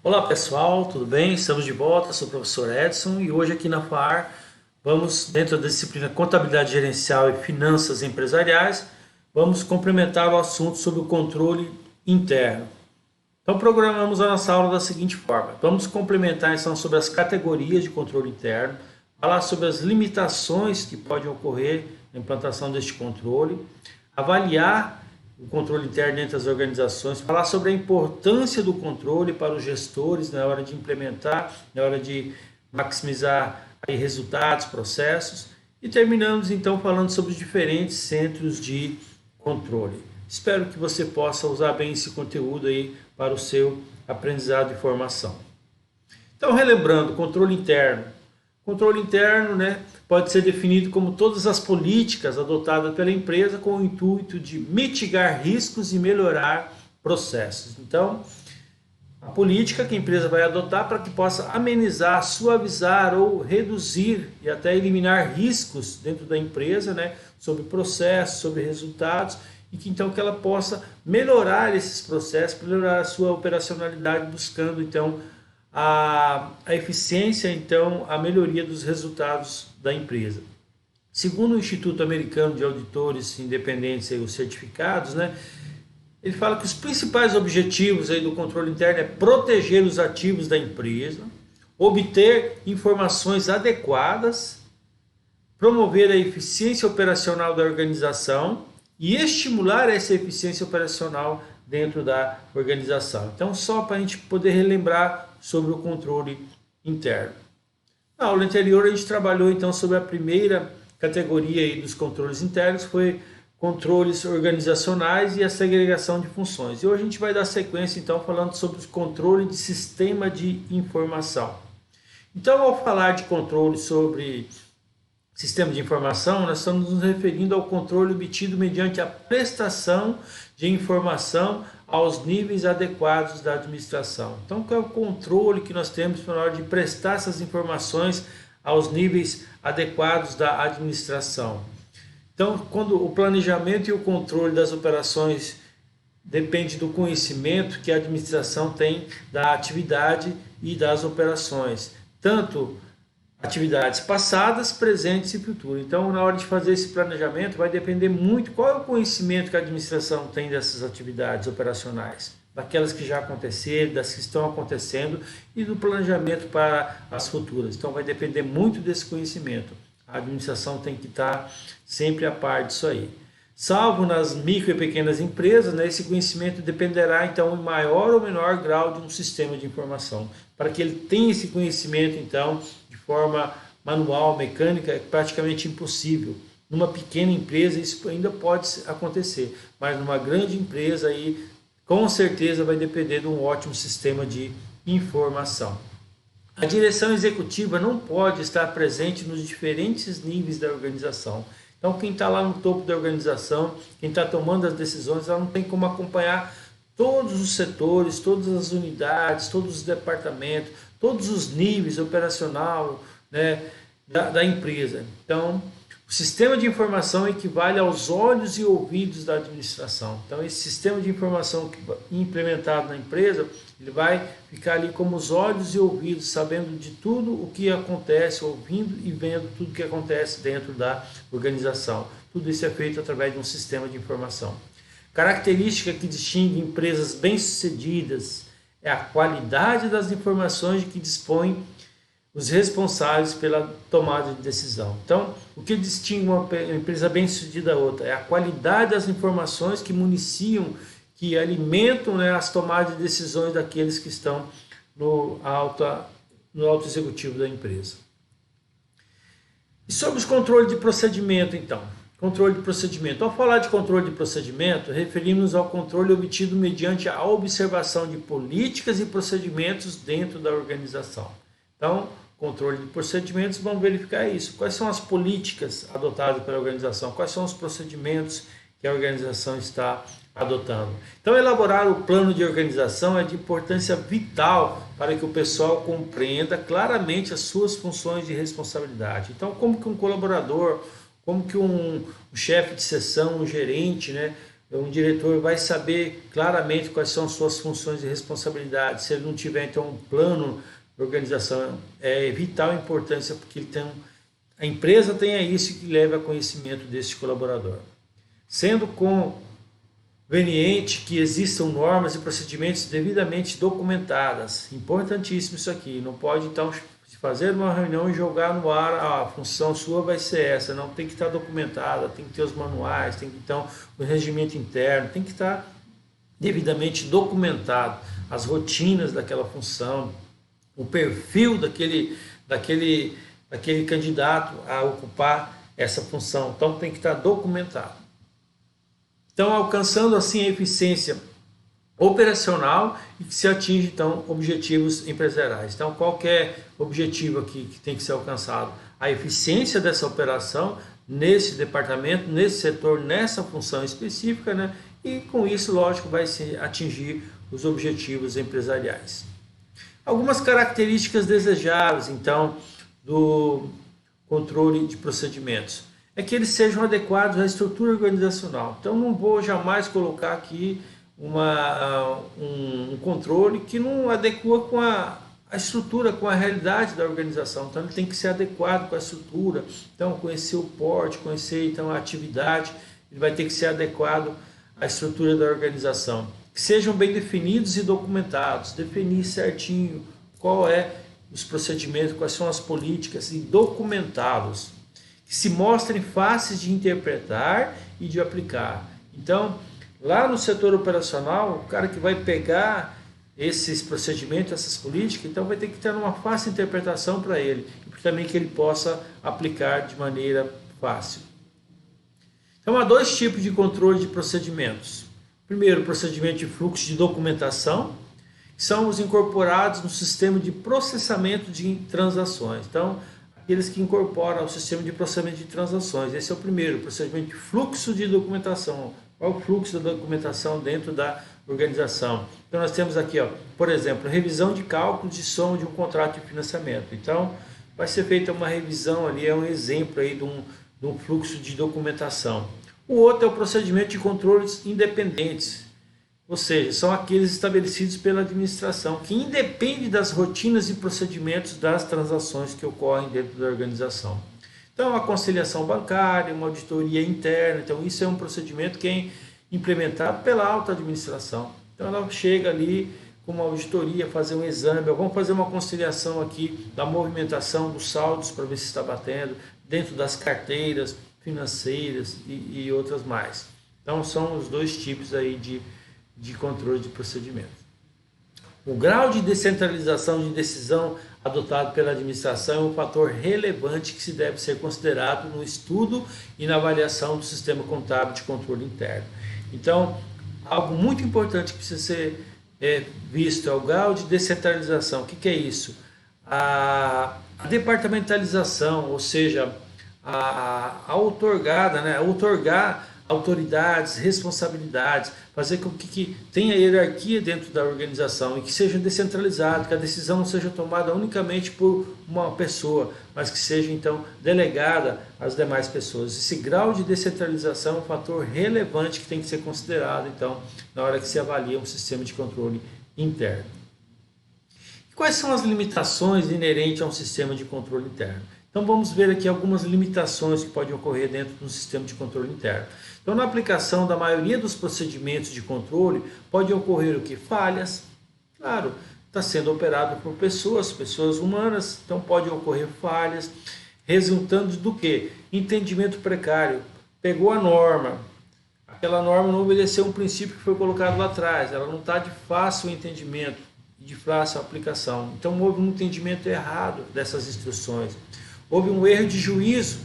Olá pessoal, tudo bem? Estamos de volta, sou o professor Edson e hoje aqui na FAR vamos, dentro da disciplina Contabilidade Gerencial e Finanças Empresariais, vamos complementar o assunto sobre o controle interno. Então programamos a nossa aula da seguinte forma: vamos complementar então sobre as categorias de controle interno, falar sobre as limitações que podem ocorrer na implantação deste controle, avaliar o controle interno dentro das organizações, falar sobre a importância do controle para os gestores na hora de implementar, na hora de maximizar aí resultados, processos, e terminamos então falando sobre os diferentes centros de controle. Espero que você possa usar bem esse conteúdo aí para o seu aprendizado e formação. Então, relembrando, controle interno. Controle interno, pode ser definido como todas as políticas adotadas pela empresa com o intuito de mitigar riscos e melhorar processos. Então, a política que a empresa vai adotar para que possa amenizar, suavizar ou reduzir e até eliminar riscos dentro da empresa, sobre processos, sobre resultados, e que então que ela possa melhorar esses processos, melhorar a sua operacionalidade, buscando então a eficiência, então, a melhoria dos resultados da empresa. Segundo o Instituto Americano de Auditores Independentes, os certificados, ele fala que os principais objetivos aí do controle interno é proteger os ativos da empresa, obter informações adequadas, promover a eficiência operacional da organização e estimular essa eficiência operacional dentro da organização. Então, só para a gente poder relembrar sobre o controle interno. Na aula anterior, a gente trabalhou então sobre a primeira categoria aí dos controles internos, foi controles organizacionais e a segregação de funções. E hoje a gente vai dar sequência então falando sobre o controle de sistema de informação. Então, ao falar de controle sobre sistema de informação, nós estamos nos referindo ao controle obtido mediante a prestação de informação aos níveis adequados da administração. Então, qual é o controle que nós temos na hora de prestar essas informações aos níveis adequados da administração? Então, quando o planejamento e o controle das operações depende do conhecimento que a administração tem da atividade e das operações, tanto atividades passadas, presentes e futuras. Então, na hora de fazer esse planejamento, vai depender muito qual é o conhecimento que a administração tem dessas atividades operacionais, daquelas que já aconteceram, das que estão acontecendo e do planejamento para as futuras. Então, vai depender muito desse conhecimento. A administração tem que estar sempre a par disso aí. Salvo nas micro e pequenas empresas, esse conhecimento dependerá, então, em maior ou menor grau de um sistema de informação. Para que ele tenha esse conhecimento, então, de forma manual, mecânica, é praticamente impossível. Numa pequena empresa isso ainda pode acontecer, mas numa grande empresa aí, com certeza vai depender de um ótimo sistema de informação. A direção executiva não pode estar presente nos diferentes níveis da organização. Então, quem está lá no topo da organização, quem está tomando as decisões, ela não tem como acompanhar todos os setores, todas as unidades, todos os departamentos, todos os níveis operacional da empresa. Então, o sistema de informação equivale aos olhos e ouvidos da administração. Então, esse sistema de informação implementado na empresa, ele vai ficar ali como os olhos e ouvidos, sabendo de tudo o que acontece, ouvindo e vendo tudo o que acontece dentro da organização. Tudo isso é feito através de um sistema de informação. Característica que distingue empresas bem-sucedidas é a qualidade das informações de que dispõem os responsáveis pela tomada de decisão. Então, o que distingue uma empresa bem-sucedida da outra é a qualidade das informações que municiam, que alimentam as tomadas de decisões daqueles que estão no alto executivo da empresa. E sobre os controles de procedimento, então. Controle de procedimento. Ao falar de controle de procedimento, referimos-nos ao controle obtido mediante a observação de políticas e procedimentos dentro da organização. Então, controle de procedimentos, vamos verificar isso. Quais são as políticas adotadas pela organização? Quais são os procedimentos que a organização está adotando? Então, elaborar o plano de organização é de importância vital para que o pessoal compreenda claramente as suas funções de responsabilidade. Então, como que um colaborador, como que um chefe de seção, um gerente, um diretor vai saber claramente quais são as suas funções e responsabilidades. Se ele não tiver, então, um plano de organização, é vital importância, porque a empresa tenha isso que leve a conhecimento desse colaborador. Sendo conveniente que existam normas e procedimentos devidamente documentadas. Importantíssimo isso aqui. Não pode, então, fazer uma reunião e jogar no ar, a função sua vai ser essa. Não, tem que estar documentada, tem que ter os manuais, tem que ter o regimento interno, tem que estar devidamente documentado as rotinas daquela função, o perfil daquele candidato a ocupar essa função. Então tem que estar documentado. Então, alcançando assim a eficiência operacional e que se atinge então objetivos empresariais. Então, qualquer objetivo aqui que tem que ser alcançado, a eficiência dessa operação nesse departamento, nesse setor, nessa função específica, né? E com isso, lógico, vai se atingir os objetivos empresariais. Algumas características desejáveis, então, do controle de procedimentos é que eles sejam adequados à estrutura organizacional. Então, não vou jamais colocar aqui um controle que não adequa com a estrutura, com a realidade da organização. Então ele tem que ser adequado com a estrutura, então conhecer o porte, conhecer então a atividade, ele vai ter que ser adequado à estrutura da organização. Que sejam bem definidos e documentados, definir certinho qual é os procedimentos, quais são as políticas e documentá-los. Que se mostrem fáceis de interpretar e de aplicar. Então, lá no setor operacional, o cara que vai pegar esses procedimentos, essas políticas, então vai ter que ter uma fácil interpretação para ele, e também que ele possa aplicar de maneira fácil. Então há dois tipos de controle de procedimentos. Primeiro, o procedimento de fluxo de documentação, que são os incorporados no sistema de processamento de transações. Então, aqueles que incorporam ao sistema de processamento de transações. Esse é o primeiro, o procedimento de fluxo de documentação. Qual é o fluxo da documentação dentro da organização? Então nós temos aqui, por exemplo, revisão de cálculos de soma de um contrato de financiamento. Então vai ser feita uma revisão ali, é um exemplo aí de um fluxo de documentação. O outro é o procedimento de controles independentes, ou seja, são aqueles estabelecidos pela administração, que independem das rotinas e procedimentos das transações que ocorrem dentro da organização. Então, a conciliação bancária, uma auditoria interna, então isso é um procedimento que é implementado pela alta administração. Então, ela chega ali com uma auditoria, fazer um exame, vamos fazer uma conciliação aqui da movimentação dos saldos para ver se está batendo, dentro das carteiras financeiras e outras mais. Então, são os dois tipos aí de controle de procedimento. O grau de descentralização de decisão adotado pela administração é um fator relevante que se deve ser considerado no estudo e na avaliação do sistema contábil de controle interno. Então, algo muito importante que precisa ser visto é o grau de descentralização. O que é isso? A departamentalização, ou seja, outorgar autoridades, responsabilidades, fazer com que tenha hierarquia dentro da organização e que seja descentralizado, que a decisão não seja tomada unicamente por uma pessoa, mas que seja então delegada às demais pessoas. Esse grau de descentralização é um fator relevante que tem que ser considerado então na hora que se avalia um sistema de controle interno. Quais são as limitações inerentes a um sistema de controle interno? Então vamos ver aqui algumas limitações que podem ocorrer dentro de um sistema de controle interno. Então, na aplicação da maioria dos procedimentos de controle, pode ocorrer o que? Falhas. Claro, está sendo operado por pessoas humanas, então pode ocorrer falhas, resultando do que? Entendimento precário. Pegou a norma, aquela norma não obedeceu um princípio que foi colocado lá atrás, ela não está de fácil entendimento, de fácil aplicação. Então, houve um entendimento errado dessas instruções. Houve um erro de juízo,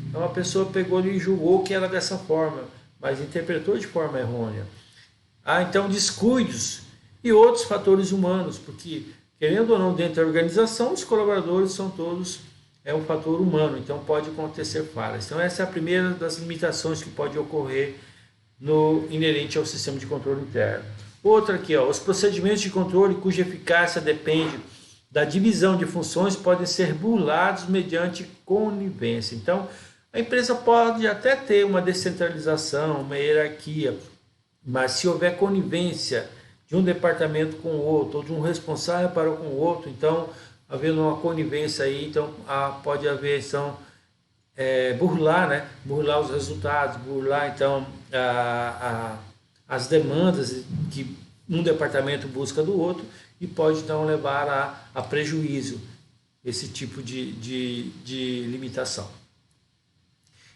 então a pessoa pegou e julgou que era dessa forma, mas interpretou de forma errônea. Então descuidos e outros fatores humanos, porque querendo ou não dentro da organização, os colaboradores são todos um fator humano, então pode acontecer falhas. Então essa é a primeira das limitações que pode ocorrer inerente ao sistema de controle interno. Outra aqui, os procedimentos de controle cuja eficácia depende da divisão de funções podem ser burlados mediante conivência. Então, a empresa pode até ter uma descentralização, uma hierarquia, Mas se houver conivência de um departamento com o outro, ou de um responsável para com o outro, então, havendo uma conivência aí, então pode haver, então, burlar, né? Burlar os resultados, burlar, então, as demandas que um departamento busca do outro e pode, então, levar a prejuízo esse tipo de limitação.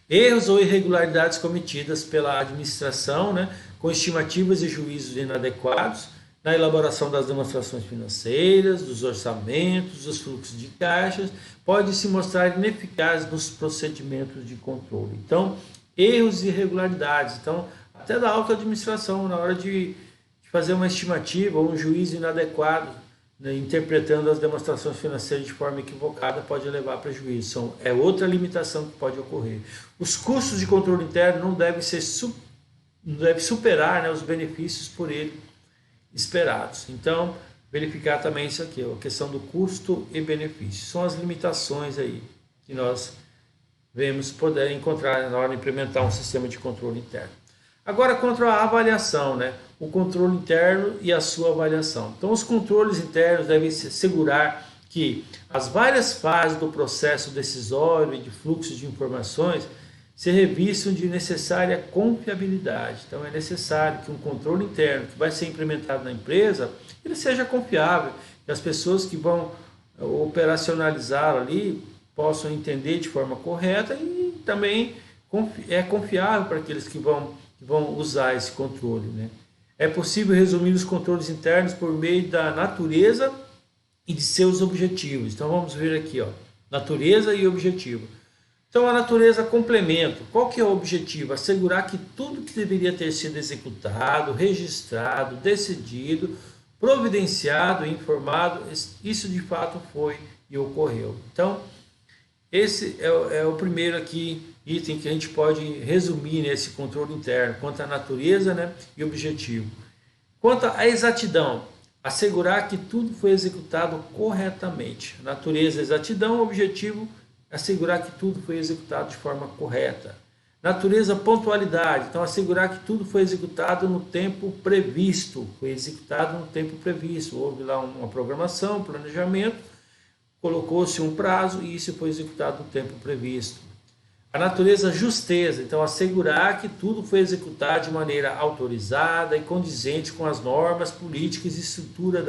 Erros ou irregularidades cometidas pela administração, né, com estimativas e juízos inadequados na elaboração das demonstrações financeiras, dos orçamentos, dos fluxos de caixas, pode se mostrar ineficaz nos procedimentos de controle. Então, erros e irregularidades, então, até da alta administração, na hora de fazer uma estimativa ou um juízo inadequado, né, interpretando as demonstrações financeiras de forma equivocada, pode levar a prejuízo. É outra limitação que pode ocorrer. Os custos de controle interno não devem superar, né, os benefícios por ele esperados. Então, verificar também isso aqui, a questão do custo e benefício. São as limitações aí que nós vemos poder encontrar na hora de implementar um sistema de controle interno. Agora, quanto à avaliação, né? O controle interno e a sua avaliação. Então, os controles internos devem assegurar que as várias fases do processo decisório e de fluxo de informações se revistam de necessária confiabilidade. Então, é necessário que um controle interno que vai ser implementado na empresa, ele seja confiável, que as pessoas que vão operacionalizá-lo ali possam entender de forma correta e também é confiável para aqueles que vão usar esse controle, né? É possível resumir os controles internos por meio da natureza e de seus objetivos. Então vamos ver aqui, ó, natureza e objetivo. Então a natureza complementa. Qual que é o objetivo? Assegurar que tudo que deveria ter sido executado, registrado, decidido, providenciado, informado, isso de fato foi e ocorreu. Então esse é o primeiro aqui item que a gente pode resumir nesse controle interno, quanto à natureza, né, e objetivo. Quanto à exatidão, assegurar que tudo foi executado corretamente. Natureza, exatidão, objetivo, assegurar que tudo foi executado de forma correta. Natureza, pontualidade, então assegurar que tudo foi executado no tempo previsto, houve lá uma programação, um planejamento, colocou-se um prazo e isso foi executado no tempo previsto. A natureza justeza, então assegurar que tudo foi executado de maneira autorizada e condizente com as normas, políticas e estrutura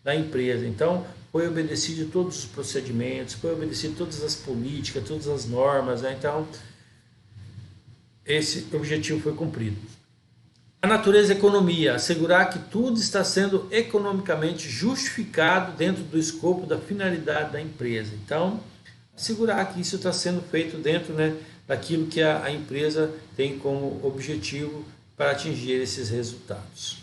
da empresa. Então foi obedecido todos os procedimentos, foi obedecido todas as políticas, todas as normas, né? Então esse objetivo foi cumprido. A natureza economia, assegurar que tudo está sendo economicamente justificado dentro do escopo da finalidade da empresa. Então, assegurar que isso está sendo feito dentro, né, daquilo que a empresa tem como objetivo para atingir esses resultados.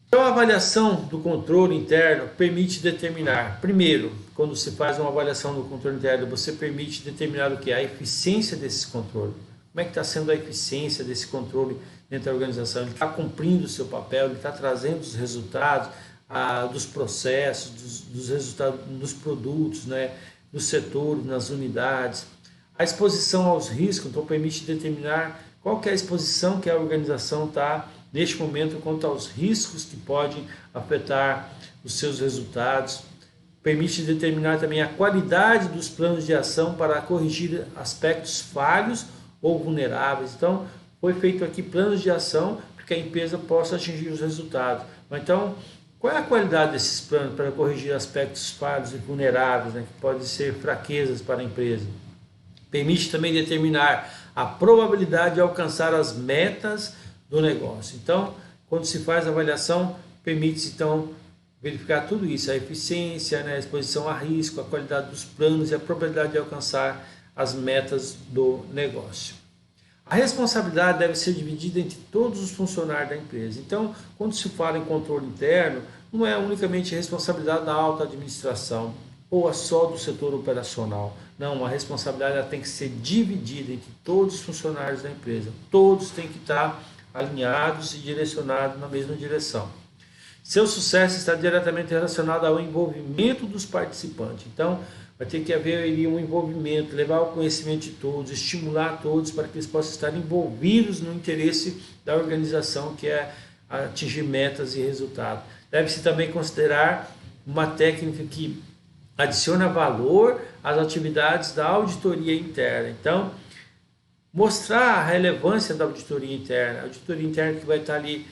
Então, a avaliação do controle interno permite determinar, primeiro, quando se faz uma avaliação do controle interno, você permite determinar o que? A eficiência desse controle. Como é que está sendo a eficiência desse controle dentro da organização? Ele está cumprindo o seu papel, ele está trazendo os resultados dos processos, dos resultados dos produtos, né, dos setores, nas unidades. A exposição aos riscos, então, permite determinar qual que é a exposição que a organização está neste momento quanto aos riscos que podem afetar os seus resultados. Permite determinar também a qualidade dos planos de ação para corrigir aspectos falhos ou vulneráveis. Então, foi feito aqui planos de ação para que a empresa possa atingir os resultados. Então, qual é a qualidade desses planos para corrigir aspectos falhos e vulneráveis, né, que podem ser fraquezas para a empresa? Permite também determinar a probabilidade de alcançar as metas do negócio. Então, quando se faz a avaliação, permite então verificar tudo isso, a eficiência, né, a exposição a risco, a qualidade dos planos e a probabilidade de alcançar as metas do negócio. A responsabilidade deve ser dividida entre todos os funcionários da empresa. Então, quando se fala em controle interno, não é unicamente a responsabilidade da alta administração ou só do setor operacional. Não, a responsabilidade ela tem que ser dividida entre todos os funcionários da empresa. Todos têm que estar alinhados e direcionados na mesma direção. Seu sucesso está diretamente relacionado ao envolvimento dos participantes. Então, vai ter que haver aí um envolvimento, levar o conhecimento de todos, estimular todos para que eles possam estar envolvidos no interesse da organização, que é atingir metas e resultados. Deve-se também considerar uma técnica que adiciona valor às atividades da auditoria interna. Então, mostrar a relevância da auditoria interna. A auditoria interna que vai estar ali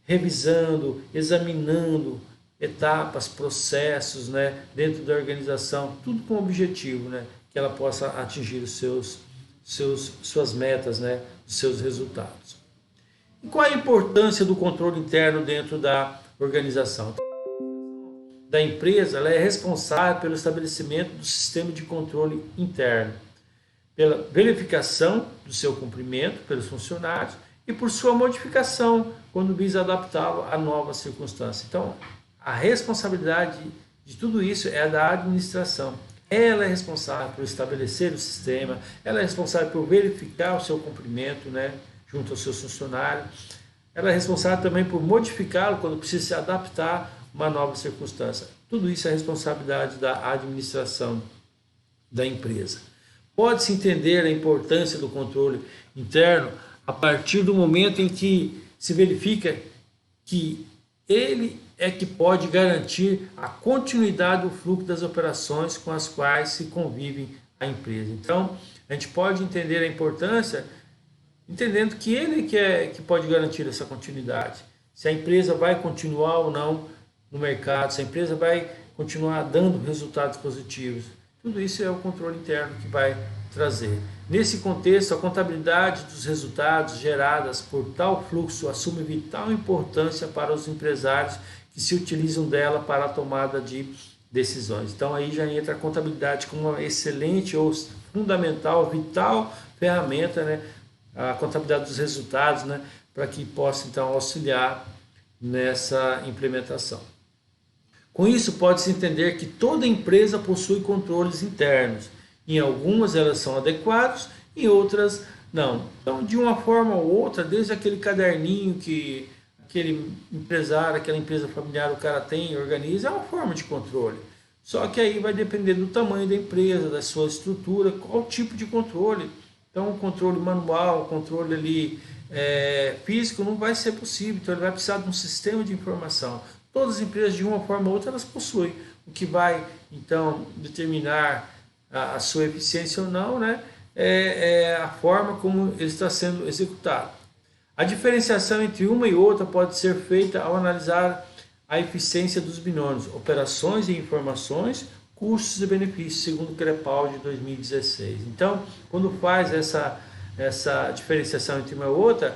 revisando, examinando etapas, processos, né, dentro da organização, tudo com o objetivo, né, que ela possa atingir suas metas, né, os seus resultados. E qual a importância do controle interno dentro da organização? Da empresa, ela é responsável pelo estabelecimento do sistema de controle interno, pela verificação do seu cumprimento pelos funcionários e por sua modificação quando visa adaptá-lo a novas circunstâncias. Então, a responsabilidade de tudo isso é da administração. Ela é responsável por estabelecer o sistema, ela é responsável por verificar o seu cumprimento, né, junto aos seus funcionários. Ela é responsável também por modificá-lo quando precisa se adaptar a uma nova circunstância. Tudo isso é responsabilidade da administração da empresa. Pode-se entender a importância do controle interno a partir do momento em que se verifica que ele é que pode garantir a continuidade do fluxo das operações com as quais se convive a empresa. Então, a gente pode entender a importância entendendo que ele que pode garantir essa continuidade. Se a empresa vai continuar ou não no mercado, se a empresa vai continuar dando resultados positivos. Tudo isso é o controle interno que vai trazer. Nesse contexto, a contabilidade dos resultados gerados por tal fluxo assume vital importância para os empresários que se utilizam dela para a tomada de decisões. Então aí já entra a contabilidade como uma excelente ou fundamental, vital ferramenta, né? A contabilidade dos resultados, né? Para que possa então auxiliar nessa implementação. Com isso, pode-se entender que toda empresa possui controles internos. Em algumas elas são adequados, em outras não. Então, de uma forma ou outra, desde aquele caderninho que aquele empresário, aquela empresa familiar, o cara tem, organiza, é uma forma de controle. Só que aí vai depender do tamanho da empresa, da sua estrutura, qual tipo de controle. Então, o controle manual, o controle ali, físico não vai ser possível, então ele vai precisar de um sistema de informação. Todas as empresas, de uma forma ou outra, elas possuem. O que vai, então, determinar a sua eficiência ou não, né, é a forma como ele está sendo executado. A diferenciação entre uma e outra pode ser feita ao analisar a eficiência dos binômios, operações e informações, custos e benefícios, segundo o Crepal de 2016. Então, quando faz essa diferenciação entre uma e outra,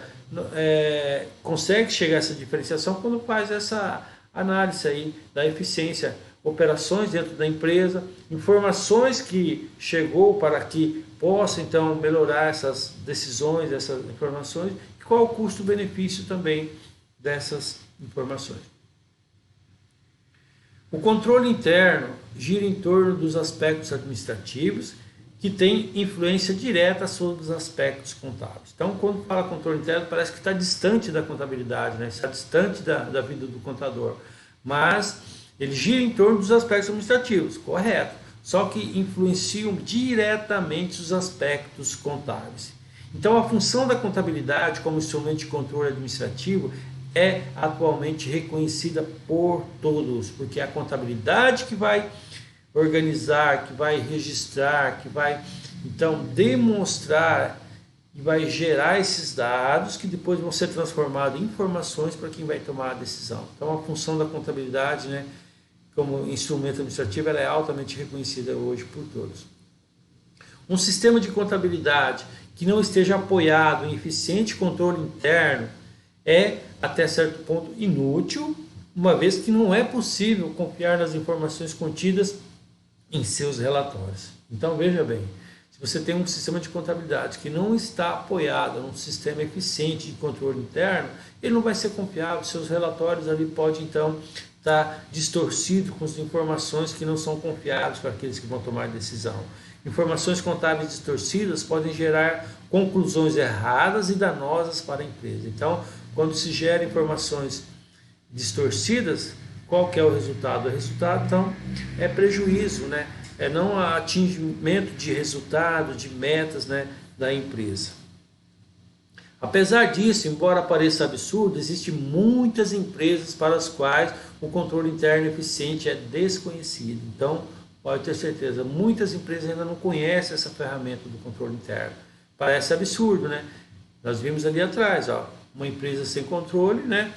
consegue chegar a essa diferenciação quando faz essa análise aí da eficiência, operações dentro da empresa, informações que chegou para que possa então melhorar essas decisões, essas informações, e qual o custo-benefício também dessas informações. O controle interno gira em torno dos aspectos administrativos que têm influência direta sobre os aspectos contábeis. Então, quando fala controle interno, parece que está distante da contabilidade, né? Está distante da vida do contador. Mas ele gira em torno dos aspectos administrativos, correto. Só que influenciam diretamente os aspectos contábeis. Então, a função da contabilidade como instrumento de controle administrativo é atualmente reconhecida por todos, porque é a contabilidade que vai organizar, que vai registrar, que vai então demonstrar e vai gerar esses dados que depois vão ser transformados em informações para quem vai tomar a decisão. Então a função da contabilidade, né, como instrumento administrativo, ela é altamente reconhecida hoje por todos. Um sistema de contabilidade que não esteja apoiado em eficiente controle interno é, até certo ponto, inútil, uma vez que não é possível confiar nas informações contidas em seus relatórios. Então, veja bem, se você tem um sistema de contabilidade que não está apoiado num sistema eficiente de controle interno, ele não vai ser confiável, seus relatórios ali podem, então, estar distorcidos com as informações que não são confiáveis para aqueles que vão tomar decisão. Informações contábeis distorcidas podem gerar conclusões erradas e danosas para a empresa. Então, quando se gera informações distorcidas, qual que é o resultado? O resultado, então, é prejuízo, né, não atingimento de resultado, de metas, né, da empresa. Apesar disso, embora pareça absurdo, existem muitas empresas para as quais o controle interno eficiente é desconhecido. Então, pode ter certeza, muitas empresas ainda não conhecem essa ferramenta do controle interno. Parece absurdo, né? Nós vimos ali atrás, ó, uma empresa sem controle, né?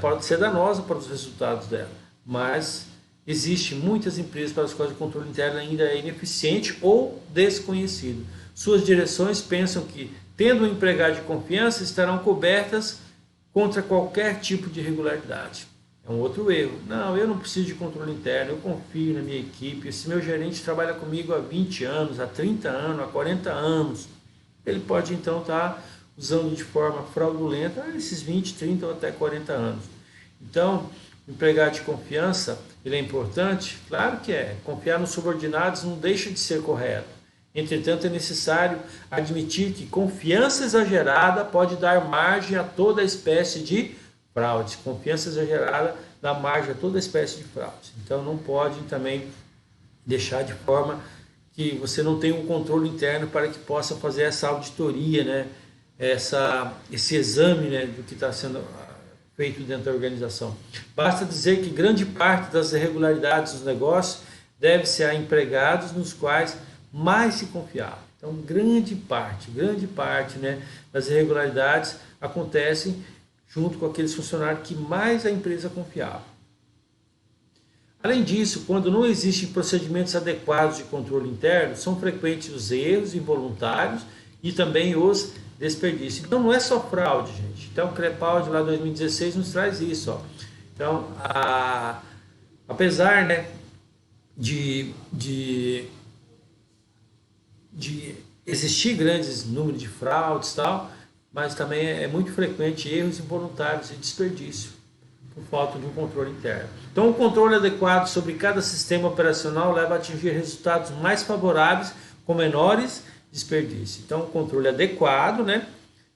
Pode ser danosa para os resultados dela, mas existem muitas empresas para as quais o controle interno ainda é ineficiente ou desconhecido. Suas direções pensam que, tendo um empregado de confiança, estarão cobertas contra qualquer tipo de irregularidade. É um outro erro. Não, eu não preciso de controle interno, eu confio na minha equipe. Se meu gerente trabalha comigo há 20 anos, há 30 anos, há 40 anos, ele pode então estar usando de forma fraudulenta esses 20, 30 ou até 40 anos. Então, empregado de confiança, ele é importante? Claro que é. Confiar nos subordinados não deixa de ser correto. Entretanto, é necessário admitir que confiança exagerada pode dar margem a toda espécie de fraude. Confiança exagerada dá margem a toda espécie de fraude. Então, não pode também deixar de forma que você não tenha um controle interno para que possa fazer essa auditoria, né? Esse exame, né, do que está sendo feito dentro da organização. Basta dizer que grande parte das irregularidades dos negócios deve-se a empregados nos quais mais se confiava. Então, grande parte, né, das irregularidades acontecem junto com aqueles funcionários que mais a empresa confiava. Além disso, quando não existem procedimentos adequados de controle interno, são frequentes os erros involuntários e também os desperdícios. Então, não é só fraude, gente. Então, o Crepaldi lá 2016 nos traz isso, ó. Então, apesar, né, de existir grandes números de fraudes e tal, mas também é muito frequente erros involuntários e desperdício por falta de um controle interno. Então, o controle adequado sobre cada sistema operacional leva a atingir resultados mais favoráveis com menores desperdícios. Então, o controle adequado, né,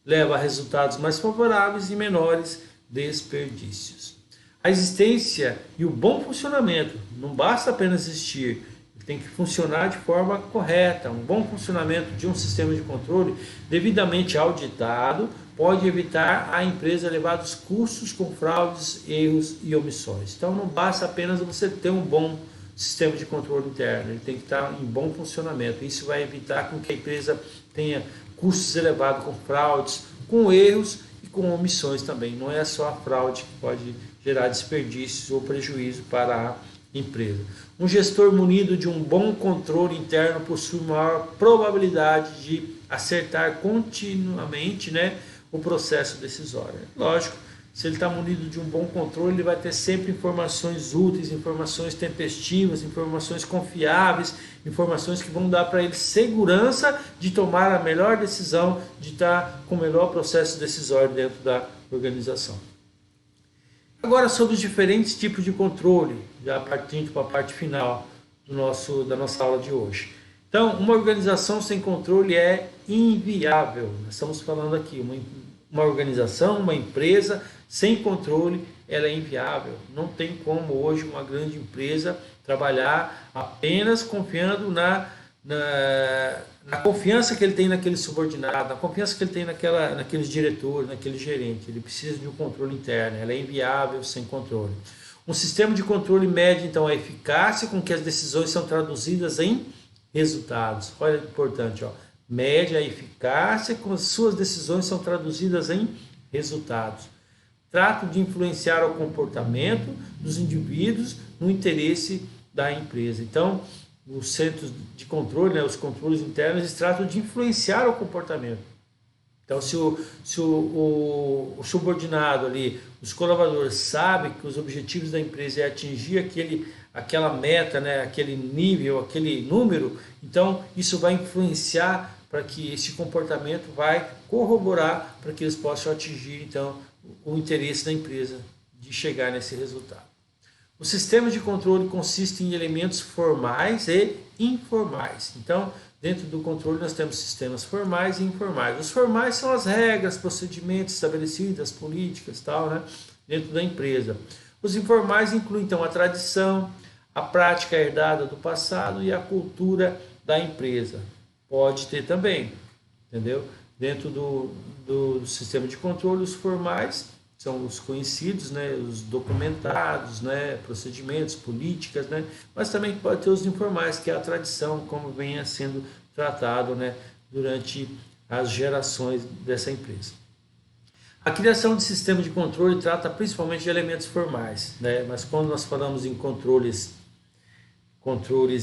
leva a resultados mais favoráveis e menores desperdícios. A existência e o bom funcionamento, não basta apenas existir, tem que funcionar de forma correta. Um bom funcionamento de um sistema de controle devidamente auditado pode evitar a empresa elevados custos com fraudes, erros e omissões. Então, não basta apenas você ter um bom sistema de controle interno, ele tem que estar em bom funcionamento. Isso vai evitar com que a empresa tenha custos elevados com fraudes, com erros e com omissões também. Não é só a fraude que pode gerar desperdícios ou prejuízo para a empresa. Um gestor munido de um bom controle interno possui maior probabilidade de acertar continuamente, né, o processo decisório. Lógico, se ele está munido de um bom controle, ele vai ter sempre informações úteis, informações tempestivas, informações confiáveis, informações que vão dar para ele segurança de tomar a melhor decisão, de estar com o melhor processo decisório dentro da organização. Agora, sobre os diferentes tipos de controle, já partindo para a parte final da nossa aula de hoje. Então, uma organização sem controle é inviável. Nós estamos falando aqui, uma organização, uma empresa sem controle, ela é inviável. Não tem como hoje uma grande empresa trabalhar apenas confiando na confiança que ele tem naquele subordinado, na confiança que ele tem naqueles diretores, naquele gerente. Ele precisa de um controle interno, ela é inviável sem controle. Um sistema de controle mede, então, a eficácia com que as decisões são traduzidas em resultados. Olha que importante, ó. Mede a eficácia com as suas decisões são traduzidas em resultados. Trata de influenciar o comportamento dos indivíduos no interesse da empresa. Então, os centros de controle, né, os controles internos, eles tratam de influenciar o comportamento. Então, se o subordinado ali, os colaboradores sabem que os objetivos da empresa é atingir aquela meta, né, aquele nível, aquele número, então isso vai influenciar para que esse comportamento vai corroborar para que eles possam atingir então o interesse da empresa de chegar nesse resultado. O sistema de controle consiste em elementos formais e informais. Então, dentro do controle nós temos sistemas formais e informais. Os formais são as regras, procedimentos estabelecidos, políticas, tal, né, dentro da empresa. Os informais incluem então a tradição, a prática herdada do passado e a cultura da empresa. Pode ter também, entendeu? Dentro do sistema de controle, os formais são os conhecidos, né, os documentados, né, procedimentos, políticas, né, mas também pode ter os informais, que é a tradição, como venha sendo tratado, né, durante as gerações dessa empresa. A criação de sistema de controle trata principalmente de elementos formais, né, mas quando nós falamos em controles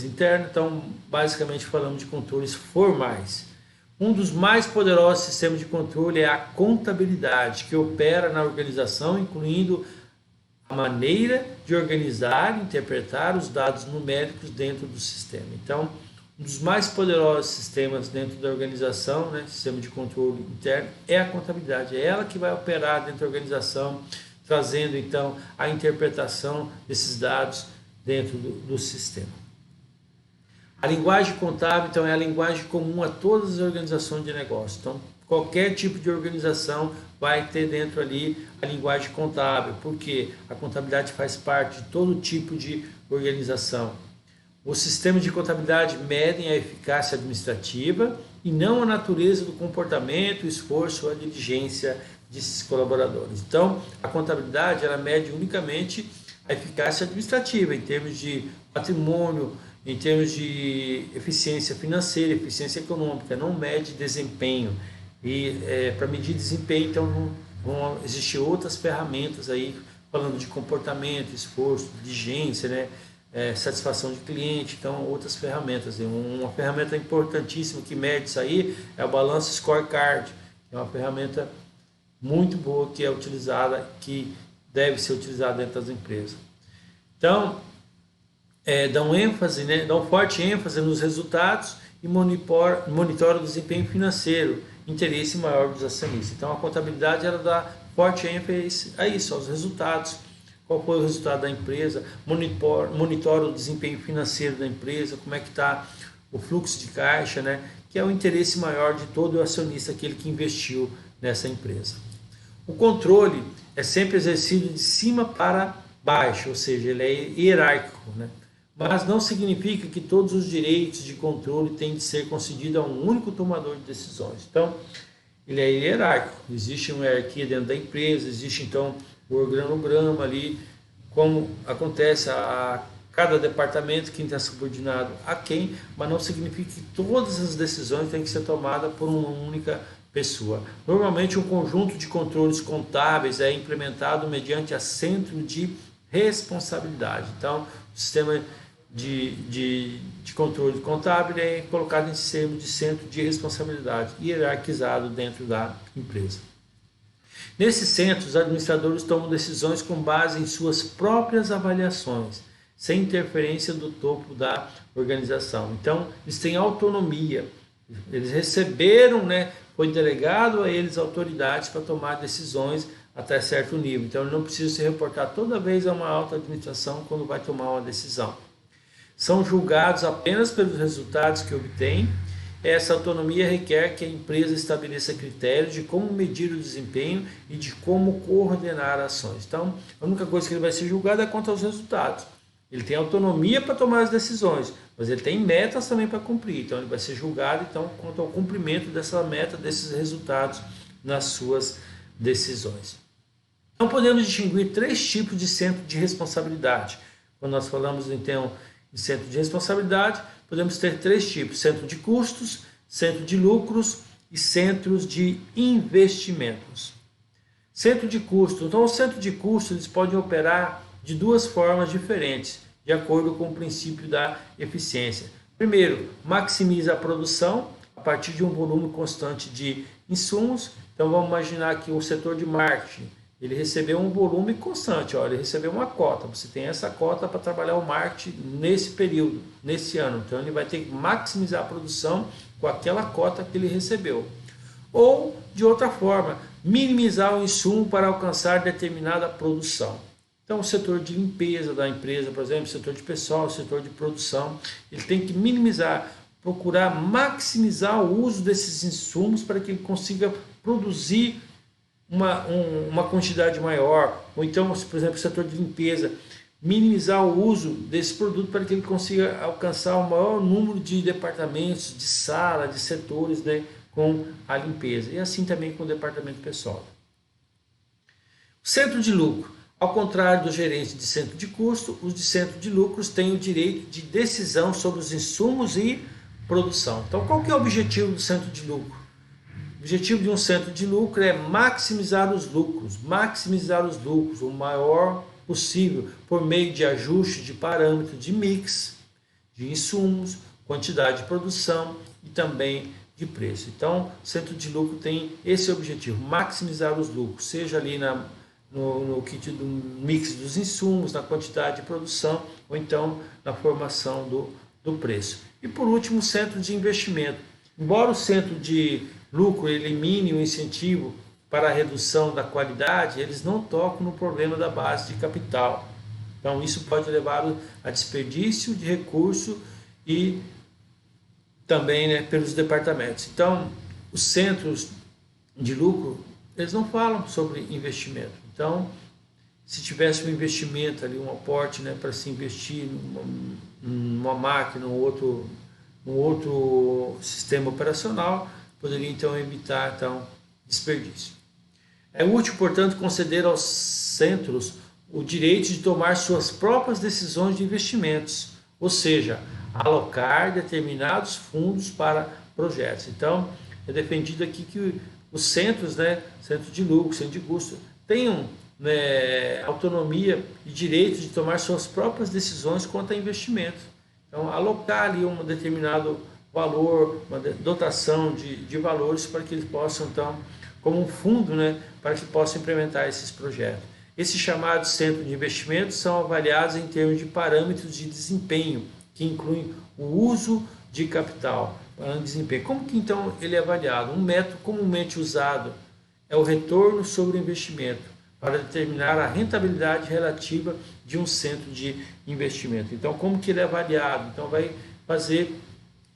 internos, então basicamente falamos de controles formais. Um dos mais poderosos sistemas de controle é a contabilidade, que opera na organização, incluindo a maneira de organizar e interpretar os dados numéricos dentro do sistema. Então, um dos mais poderosos sistemas dentro da organização, né, sistema de controle interno, é a contabilidade. É ela que vai operar dentro da organização, trazendo então a interpretação desses dados dentro do sistema. A linguagem contábil, então, é a linguagem comum a todas as organizações de negócio. Então, qualquer tipo de organização vai ter dentro ali a linguagem contábil, porque a contabilidade faz parte de todo tipo de organização. Os sistemas de contabilidade medem a eficácia administrativa e não a natureza do comportamento, o esforço ou a diligência desses colaboradores. Então, a contabilidade ela mede unicamente a eficácia administrativa em termos de patrimônio, em termos de eficiência financeira, eficiência econômica, não mede desempenho. E para medir desempenho, então vão existir outras ferramentas aí, falando de comportamento, esforço, diligência, né? Satisfação de cliente, então outras ferramentas. Uma ferramenta importantíssima que mede isso aí é o Balance Scorecard, que é uma ferramenta muito boa que é utilizada, que deve ser utilizada dentro das empresas. Então, dão forte ênfase nos resultados e monitoram o desempenho financeiro, interesse maior dos acionistas. Então, a contabilidade ela dá forte ênfase a isso, aos resultados. Qual foi o resultado da empresa? Monitora o desempenho financeiro da empresa, como é que está o fluxo de caixa, né? Que é o interesse maior de todo o acionista, aquele que investiu nessa empresa. O controle é sempre exercido de cima para baixo, ou seja, ele é hierárquico, né? Mas não significa que todos os direitos de controle têm de ser concedidos a um único tomador de decisões. Então, ele é hierárquico, existe uma hierarquia dentro da empresa, existe então o organograma ali, como acontece a cada departamento, quem está subordinado a quem, mas não significa que todas as decisões têm que ser tomadas por uma única pessoa. Normalmente, um conjunto de controles contábeis é implementado mediante a centro de responsabilidade. Então, o sistema de controle contábil é colocado em sistema de centro de responsabilidade, hierarquizado dentro da empresa. Nesses centros, os administradores tomam decisões com base em suas próprias avaliações, sem interferência do topo da organização. Então, eles têm autonomia, eles receberam, né, foi delegado a eles autoridades para tomar decisões até certo nível. Então, ele não precisa se reportar toda vez a uma alta administração quando vai tomar uma decisão. São julgados apenas pelos resultados que obtêm. Essa autonomia requer que a empresa estabeleça critérios de como medir o desempenho e de como coordenar ações. Então, a única coisa que ele vai ser julgado é quanto aos resultados. Ele tem autonomia para tomar as decisões, mas ele tem metas também para cumprir. Então, ele vai ser julgado quanto ao cumprimento dessa meta, desses resultados nas suas decisões. Então, podemos distinguir três tipos de centro de responsabilidade. Quando nós falamos, então, em centro de responsabilidade, podemos ter três tipos: centro de custos, centro de lucros e centros de investimentos. Centro de custo. Então, o centro de custo eles podem operar de duas formas diferentes, de acordo com o princípio da eficiência. Primeiro, maximiza a produção a partir de um volume constante de insumos. Então, vamos imaginar que o setor de marketing ele recebeu um volume constante, ele recebeu uma cota, você tem essa cota para trabalhar o marketing nesse período, nesse ano, então ele vai ter que maximizar a produção com aquela cota que ele recebeu. Ou, de outra forma, minimizar o insumo para alcançar determinada produção. Então, o setor de limpeza da empresa, por exemplo, o setor de pessoal, o setor de produção, ele tem que minimizar, procurar maximizar o uso desses insumos para que ele consiga produzir uma quantidade maior. Ou então, por exemplo, o setor de limpeza minimizar o uso desse produto para que ele consiga alcançar o maior número de departamentos, de sala, de setores, né, com a limpeza. E assim também com o departamento pessoal. Centro de lucro. Ao contrário do gerente de centro de custo, os de centro de lucros têm o direito de decisão sobre os insumos e produção. Então, qual que é o objetivo do centro de lucro? O objetivo de um centro de lucro é maximizar os lucros o maior possível, por meio de ajuste de parâmetros de mix, de insumos, quantidade de produção e também de preço. Então, o centro de lucro tem esse objetivo, maximizar os lucros, seja ali no kit do mix dos insumos, na quantidade de produção ou então na formação do preço. E por último, o centro de investimento. Embora o centro de lucro elimine o incentivo para a redução da qualidade, eles não tocam no problema da base de capital. Então isso pode levar a desperdício de recurso e também, né, pelos departamentos. Então os centros de lucro, eles não falam sobre investimento. Então, se tivesse um investimento ali, um aporte, né, para se investir numa máquina, um outro sistema operacional, poderia então evitar desperdício. É útil, portanto, conceder aos centros o direito de tomar suas próprias decisões de investimentos, ou seja, alocar determinados fundos para projetos. Então, é defendido aqui que os centros, né, centro de lucro, centro de custo, tenham, né, autonomia e direito de tomar suas próprias decisões quanto a investimento. Então, alocar ali um determinado valor, uma dotação de valores para que eles possam, então, como um fundo, né, para que possam implementar esses projetos. Esses chamados centros de investimento são avaliados em termos de parâmetros de desempenho, que incluem o uso de capital para desempenho. Como que então ele é avaliado? Um método comumente usado é o retorno sobre o investimento, para determinar a rentabilidade relativa de um centro de investimento. Então, como que ele é avaliado? Então, vai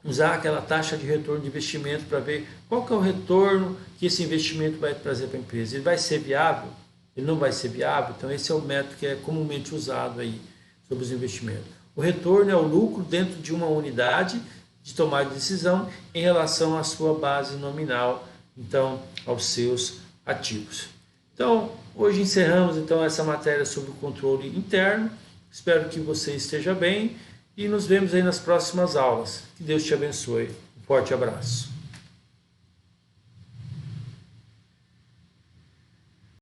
usar aquela taxa de retorno de investimento para ver qual que é o retorno que esse investimento vai trazer para a empresa. Ele vai ser viável? Ele não vai ser viável? Então, esse é o método que é comumente usado aí sobre os investimentos. O retorno é o lucro dentro de uma unidade de tomar decisão em relação à sua base nominal, então, aos seus ativos. Então, hoje encerramos então essa matéria sobre o controle interno. Espero que você esteja bem e nos vemos aí nas próximas aulas. Que Deus te abençoe. Um forte abraço.